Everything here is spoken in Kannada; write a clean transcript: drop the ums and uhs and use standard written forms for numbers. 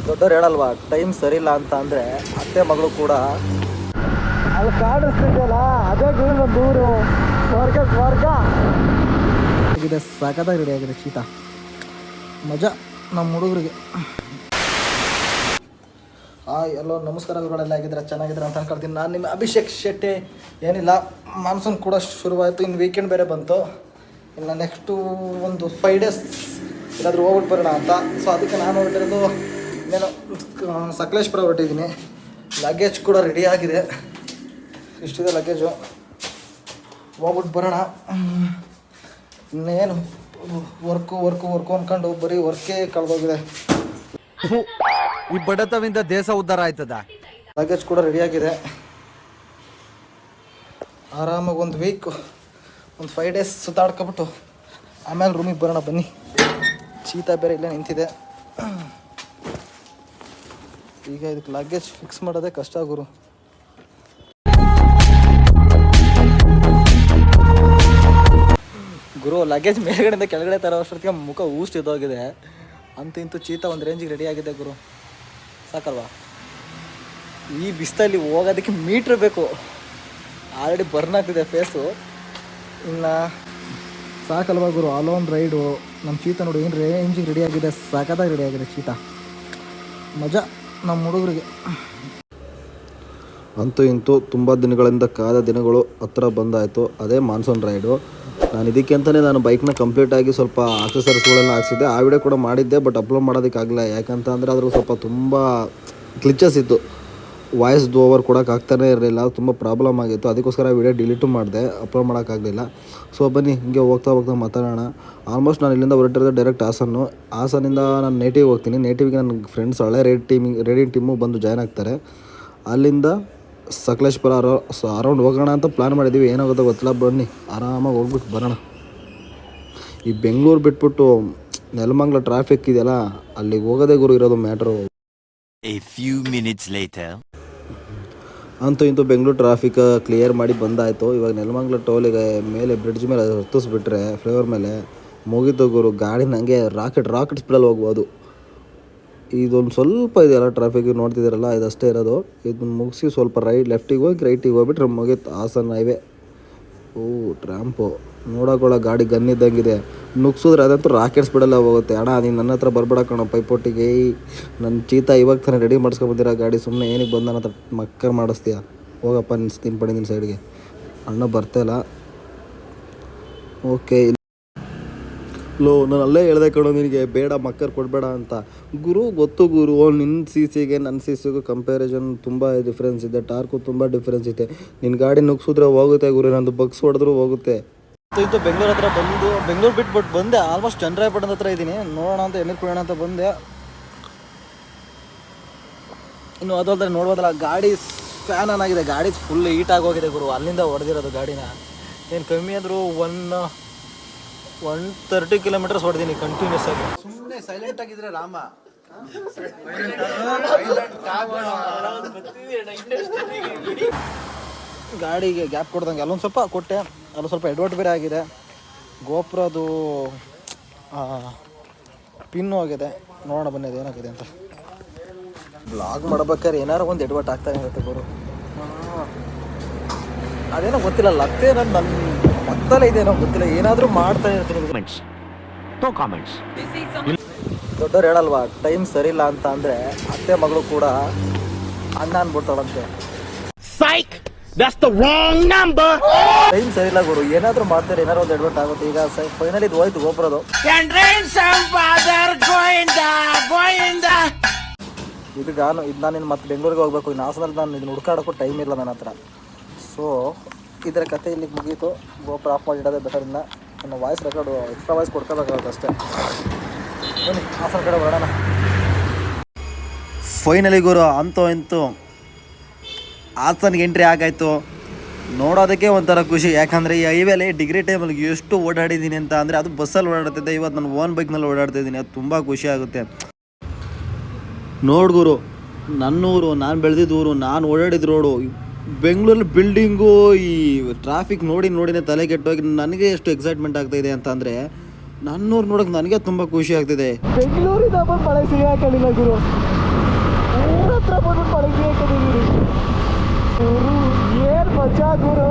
ದೊಡ್ಡವ್ರು ಹೇಳಲ್ವಾ, ಟೈಮ್ ಸರಿ ಇಲ್ಲ ಅಂತ ಅಂದರೆ ಅತ್ತೆ ಮಗಳು ಕೂಡ ಅಲ್ಲಿ ಕಾಣಿಸ್ತಿದೆಯಲ್ಲ ಅದೇ ಗುರು ದೂರು ಸ್ವರ್ಗ ಇದೆ. ಸಖತ್ತಾಗಿ ರೆಡಿ ಆಗಿದೆ ಶೀತ, ಮಜಾ ನಮ್ಮ ಹುಡುಗರಿಗೆ. ಎಲ್ಲೋ ನಮಸ್ಕಾರ ಗುರುಗಳೆಲ್ಲ ಆಗಿದ್ರೆ ಚೆನ್ನಾಗಿದ್ರೆ ಅಂತ ಅನ್ಕೊಳ್ತೀನಿ. ನಾನು ನಿಮ್ಮ ಅಭಿಷೇಕ್ ಶೆಟ್ಟಿ. ಏನಿಲ್ಲ, ಮಾನ್ಸೂನ್ ಕೂಡ ಶುರುವಾಯಿತು, ಇನ್ನು ವೀಕೆಂಡ್ ಬೇರೆ ಬಂತು. ಇನ್ನು ನೆಕ್ಸ್ಟು ಒಂದು 5 ಡೇಸ್ ಎಲ್ಲಾದರೂ ಹೋಗ್ಬಿಟ್ಟು ಬರೋಣ ಅಂತ. ಸೊ ಅದಕ್ಕೆ ನಾನು ಹೊರಟಿರೋದು ಇನ್ನೇನು ಸಕಲೇಶ್ಪುರ ಹೊರಟಿದ್ದೀನಿ. ಲಗೇಜ್ ಕೂಡ ರೆಡಿ ಆಗಿದೆ, ಇಷ್ಟಿದೆ ಲಗೇಜು, ಹೋಗ್ಬಿಟ್ಟು ಬರೋಣ. ಇನ್ನೇನು ವರ್ಕು ಅಂದ್ಕೊಂಡು ಬರೀ ವರ್ಕೇ ಕಳೆದೋಗಿದೆ. ಈ ಬಡತವಿಂದ ದೇಶ ಉದ್ಧಾರ ಆಯ್ತದ. ಲಗೇಜ್ ಕೂಡ ರೆಡಿಯಾಗಿದೆ. ಆರಾಮಾಗಿ ಒಂದು ವೀಕ್ ಒಂದು 5 ಡೇಸ್ ಸುತ್ತಾಡ್ಕೊಬಿಟ್ಟು ಆಮೇಲೆ ರೂಮಿಗೆ ಬರೋಣ ಬನ್ನಿ. ಶೀತ ಬೇರೆ ಇಲ್ಲೇ ನಿಂತಿದೆ. ಈಗ ಇದಕ್ಕೆ ಲಗೇಜ್ ಫಿಕ್ಸ್ ಮಾಡೋದೇ ಕಷ್ಟ ಗುರು. ಲಗೇಜ್ ಮೇಲ್ಗಡೆಯಿಂದ ಕೆಳಗಡೆ ತರೋ ಅಷ್ಟೊತ್ತಿಗೆ ಮುಖ ಊಷ್ಟಿದ್ದೋಗಿದೆ. ಅಂತೂ ಇಂತೂ ಚೀತ ಒಂದು ರೇಂಜಿಗೆ ರೆಡಿಯಾಗಿದೆ ಗುರು. ಸಾಕಲ್ವಾ? ಈ ಬಿಸ್ತಲ್ಲಿ ಹೋಗೋದಕ್ಕೆ ಮೀಟ್ರ್ ಬೇಕು. ಆಲ್ರೆಡಿ ಬರ್ನ್ ಆಗ್ತಿದೆ ಫೇಸು. ಇನ್ನು ಸಾಕಲ್ವಾ ಗುರು, ಅಲೋನ್ ರೈಡು. ನಮ್ಮ ಚೀತ ನೋಡಿ ಏನು ರೇಂಜಿಗೆ ರೆಡಿಯಾಗಿದೆ, ಸಖತ್ತಾಗಿ ರೆಡಿಯಾಗಿದೆ ಚೀತ, ಮಜಾ ನಮ್ಮ ಹುಡುಗರಿಗೆ. ಅಂತೂ ಇಂತೂ ತುಂಬ ದಿನಗಳಿಂದ ಕಾದ ದಿನಗಳು ಹತ್ರ ಬಂದಾಯಿತು. ಅದೇ ಮಾನ್ಸೂನ್ ರೈಡು. ನಾನು ಇದಕ್ಕೆ ಅಂತಲೇ ನಾನು ಬೈಕ್ನ ಕಂಪ್ಲೀಟಾಗಿ ಸ್ವಲ್ಪ ಆಕ್ಸಸರೀಸ್ಗಳೆಲ್ಲ ಹಾಕ್ಸಿದ್ದೆ. ಆ ವಿಡಿಯೋ ಕೂಡ ಮಾಡಿದ್ದೆ, ಬಟ್ ಅಪ್ಲೋಡ್ ಮಾಡೋದಕ್ಕಾಗಲ್ಲ. ಯಾಕಂತ ಅಂದರೆ ಅದ್ರ ಸ್ವಲ್ಪ ತುಂಬ ಗ್ಲಿಚಸ್ ಇತ್ತು, ವಾಯ್ಸ್ ಓವರ್ ಕೊಡೋಕೆ ಆಗ್ತಾನೇ ಇರಲಿಲ್ಲ, ತುಂಬ ಪ್ರಾಬ್ಲಮ್ ಆಗಿತ್ತು. ಅದಕ್ಕೋಸ್ಕರ ಆ ವಿಡಿಯೋ ಡಿಲೀಟು ಮಾಡಿದೆ, ಅಪ್ಲೋಡ್ ಮಾಡೋಕ್ಕಾಗಲಿಲ್ಲ. ಸೊ ಬನ್ನಿ ಹಿಂಗೆ ಹೋಗ್ತಾ ಮಾತಾಡೋಣ. ಆಲ್ಮೋಸ್ಟ್ ನಾನು ಇಲ್ಲಿಂದ ಹೊರಟಿರೋದು ಡೈರೆಕ್ಟ್ ಹಾಸನಿಂದ ನಾನು ನೇಟಿವ್ ಹೋಗ್ತೀನಿ. ನೇಟಿವ್ಗೆ ನನ್ನ ಫ್ರೆಂಡ್ಸ್ ಹಳೆ ರೈಡಿಂಗ್ ಟೀಮು ಬಂದು ಜಾಯ್ನ್ ಆಗ್ತಾರೆ. ಅಲ್ಲಿಂದ ಸಕಲೇಶ್ಪುರ ಅರೌಂಡ್ ಹೋಗೋಣ ಅಂತ ಪ್ಲ್ಯಾನ್ ಮಾಡಿದ್ದೀವಿ. ಏನಾಗುತ್ತೋ ಗೊತ್ತಿಲ್ಲ, ಬನ್ನಿ ಆರಾಮಾಗಿ ಹೋಗ್ಬಿಟ್ಟು ಬರೋಣ. ಈ ಬೆಂಗಳೂರು ಬಿಟ್ಬಿಟ್ಟು ನೆಲಮಂಗಲ ಟ್ರಾಫಿಕ್ ಇದೆಯಲ್ಲ, ಅಲ್ಲಿಗೆ ಹೋಗೋದೇ ಗುರು ಇರೋದು ಮ್ಯಾಟ್ರು. ಅಂತೂ ಇಂತೂ ಬೆಂಗಳೂರು ಟ್ರಾಫಿಕ್ ಕ್ಲಿಯರ್ ಮಾಡಿ ಬಂದಾಯಿತು. ಇವಾಗ ನೆಲಮಂಗಲ ಟೋಲಿಗೆ ಮೇಲೆ ಬ್ರಿಡ್ಜ್ ಮೇಲೆ ಹತ್ತಿಸ್ಬಿಟ್ರೆ ಫ್ಲೈಓವರ್ ಮೇಲೆ ಮುಗಿತು ಗುರು. ಗಾಡಿ ನನಗೆ ರಾಕೆಟ್ ಸ್ಪೀಡಲ್ಲಿ ಹೋಗ್ಬೋದು. ಇದೊಂದು ಸ್ವಲ್ಪ ಇದೆಯಲ್ಲ ಟ್ರಾಫಿಕ್ ನೋಡ್ತಿದ್ದೀರಲ್ಲ, ಇದಷ್ಟೇ ಇರೋದು. ಇದನ್ನ ಮುಗಿಸಿ ಸ್ವಲ್ಪ ಲೆಫ್ಟಿಗೆ ಹೋಗಿ ರೈಟಿಗೆ ಹೋಗ್ಬಿಟ್ರೆ ಮುಗೀತು ಹಾಸನ ಹೈವೇ. ಟ್ರ್ಯಾಂಪು ನೋಡೋಕೊಳ್ಳೋ ಗಾಡಿ ಗನ್ನಿದ್ದಂಗಿದೆ. ನುಗ್ಸಿದ್ರೆ ಅದಂತೂ ರಾಕೆಟ್ ಸ್ಪೀಡಲ್ಲೇ ಹೋಗುತ್ತೆ. ಅಣ್ಣ ನೀನು ನನ್ನ ಹತ್ರ ಬರ್ಬೇಡ ಕಣೋ ಪೈಪೋಟಿಗೆ. ನನ್ನ ಚೀತ ಇವಾಗ ತಾನೇ ರೆಡಿ ಮಾಡಿಸ್ಕೊಬಂದಿರೋ ಗಾಡಿ, ಸುಮ್ಮನೆ ಏನಕ್ಕೆ ಬಂದ ನನ್ನ ಹತ್ರ ಮಕ್ಕರ್ ಮಾಡಿಸ್ತೀಯ? ಹೋಗಪ್ಪ ನಿನ್ನ ಪಡಿ ನಿನ್ನ ಸೈಡ್ಗೆ. ಅಣ್ಣ ಬರ್ತಾಯಿಲ್ಲ. ಓಕೆ ನಾನು ಅಲ್ಲೇ ಹೇಳ್ದೆ ಕಣೋ ನಿನಗೆ, ಬೇಡ ಮಕ್ಕರ್ ಕೊಡಬೇಡ ಅಂತ. ಗೊತ್ತು ಗುರು, ನಿನ್ನ CCಗೆ ನನ್ನ CCಗೂ ಕಂಪ್ಯಾರಿಸನ್ ತುಂಬ ಡಿಫ್ರೆನ್ಸ್ ಇದೆ, ಟಾರ್ಕು ತುಂಬ ಡಿಫ್ರೆನ್ಸ್ ಇದೆ. ನಿನ್ನ ಗಾಡಿ ನುಗ್ಸಿದ್ರೆ ಹೋಗುತ್ತೆ ಗುರು, ನಂದು ಬಗ್ಸ್ ಹೊಡೆದ್ರೂ ಹೋಗುತ್ತೆ. ಇಂತೂ ಬೆಂಗಳೂರು ಹತ್ರ ಬಂದು ಬೆಂಗಳೂರು ಬಿಟ್ಬಿಟ್ಟು ಬಂದೆ. ಆಲ್ಮೋಸ್ಟ್ ಚನ್ನರಾಯಪಟ್ಟಣದ ಹತ್ರ ಇದ್ದೀನಿ. ನೋಡೋಣ ಅಂತ ಎಣ್ಣೆ ಕುಡಿಯೋಣ ಅಂತ ಬಂದೆ. ಇನ್ನು ಅದಲ್ಲದೆ ನೋಡ್ಬೋದಲ್ಲ, ಗಾಡಿ ಫ್ಯಾನ್ ಆನ್ ಆಗಿದೆ, ಗಾಡಿ ಫುಲ್ ಹೀಟಾಗಿ ಹೋಗಿದೆ ಗುರು. ಅಲ್ಲಿಂದ ಹೊಡೆದಿರೋದು ಗಾಡಿನ. ಏನು ಕಮ್ಮಿ ಆದರೂ 130 ಕಿಲೋಮೀಟರ್ಸ್ ಹೊಡೆದೀನಿ ಕಂಟಿನ್ಯೂಸ್ ಆಗಿ. ಸುಮ್ಮನೆ ಸೈಲೆಂಟ್ ಆಗಿದ್ರೆ ರಾಮ. ಗಾಡಿಗೆ ಗ್ಯಾಪ್ ಕೊಡ್ದಂಗೆ ಅಲ್ಲೊಂದು ಸ್ವಲ್ಪ ಕೊಟ್ಟೆ, ಅಲ್ಲೊಂದು ಸ್ವಲ್ಪ ಎಡ್ವರ್ಟ್ ಬೇರೆ ಆಗಿದೆ. ಗೋಪುರದು ಪಿನ್ನು ಆಗಿದೆ. ನೋಡೋಣ ಬನ್ನಿ ಅದು ಏನಾಗಿದೆ ಅಂತ. ಬ್ಲಾಗ್ ಮಾಡ್ಬೇಕಾದ್ರೆ ಏನಾರು ಒಂದು ಎಡ್ವರ್ಟ್ ಆಗ್ತಾನೆ ಇರುತ್ತೆ ಗುರು. ಅದೇನೋ ಗೊತ್ತಿಲ್ಲ, ಲತ್ತೆ ನನ್ನ ಮತ್ತಲೇ ಇದೇನೋ ಗೊತ್ತಿಲ್ಲ, ಏನಾದರೂ ಮಾಡ್ತಾನೆ ಇರ್ತೀನಿ. ದೊಡ್ಡವ್ರು ಹೇಳಲ್ವಾ, ಟೈಮ್ ಸರಿ ಇಲ್ಲ ಅಂತ ಅಂದರೆ ಅತ್ತೆ ಮಗಳು ಕೂಡ ಅಣ್ಣ ಅನ್ಬಿಡ್ತಾಳಂತೆ. ಟೈಮ್ ಸರಿ ಇಲ್ಲ ಗುರು, ಏನಾದರೂ ಮಾಡ್ತಾರೆ, ಏನಾದ್ರು ಒಂದು ಎಡ್ವರ್ಟ್ ಆಗುತ್ತೆ. ಈಗ ಫೈನಲಿ ಇದು ಹೋಯ್ತು ಗೋಪುರದು. ಇದು ನಾನು ಮತ್ತೆ ಬೆಂಗಳೂರಿಗೆ ಹೋಗ್ಬೇಕು. ಇನ್ನು ಹಾಸನಲ್ಲಿ ನಾನು ಇದನ್ನ ಹುಡ್ಕಾಡೋಕ್ಕೂ ಟೈಮ್ ಇಲ್ಲ ನನ್ನ ಹತ್ರ. ಸೊ ಇದರ ಕತೆ ಇಲ್ಲಿಗೆ ಮುಗೀತು. ಗೋಪುರ ಆಫ್ ಮಾಡಿಡೋದೇ ಬೆಟರ್. ಇನ್ನು ವಾಯ್ಸ್ ರೆಕಾರ್ಡು ಎಕ್ಸ್ಟ್ರಾ ವಾಯ್ಸ್ ಕೊಡ್ಕೋಬೇಕಾಗುತ್ತೆ ಅಷ್ಟೇ. ಬನ್ನಿ ಹಾಸನ ಕಡೆ ಬರೋಣ. ಫೈನಲಿ ಗುರು ಅಂತೂ ಇಂತೂ ಹಾಸನ್ಗೆ ಎಂಟ್ರಿ ಆಗಾಯಿತು. ನೋಡೋದಕ್ಕೆ ಒಂಥರ ಖುಷಿ. ಯಾಕಂದರೆ ಈ ಹೈವೇಲಿ ಡಿಗ್ರಿ ಟೈಮಲ್ಲಿ ಎಷ್ಟು ಓಡಾಡಿದ್ದೀನಿ ಅಂತ ಅಂದರೆ, ಅದು ಬಸ್ಸಲ್ಲಿ ಓಡಾಡ್ತಿದ್ದೆ, ಇವತ್ತು ನಾನು ಓನ್ ಬೈಕ್ನಲ್ಲಿ ಓಡಾಡ್ತಿದ್ದೀನಿ. ಅದು ತುಂಬ ಖುಷಿ ಆಗುತ್ತೆ. ನೋಡ್ಗುರು, ನನ್ನೂರು, ನಾನು ಬೆಳೆದಿದ್ದ ಊರು, ನಾನು ಓಡಾಡಿದ ರೋಡು, ಬೆಂಗಳೂರಲ್ಲಿ ಬಿಲ್ಡಿಂಗು, ಈ ಟ್ರಾಫಿಕ್ ನೋಡಿನೇ ತಲೆ ಕೆಟ್ಟೋಗಿ ನನಗೆ ಎಷ್ಟು ಎಕ್ಸೈಟ್ಮೆಂಟ್ ಆಗ್ತಾಯಿದೆ ಅಂತ ಅಂದರೆ, ನನ್ನೂರು ನೋಡೋಕೆ ನನಗೆ ತುಂಬ ಖುಷಿ ಆಗ್ತಿದೆ. ಬೆಂಗಳೂರಿಂದ ಮಳೆ ಸಿಗಾಕೊಂಡಿಲ್ಲ ಗುರು. ಹತ್ರ ಬಂದು ಪಳಗಿ ಹಾಕಿದೀವಿ ಗುರು. ಏನ್ ಮಜಾ ಗುರು.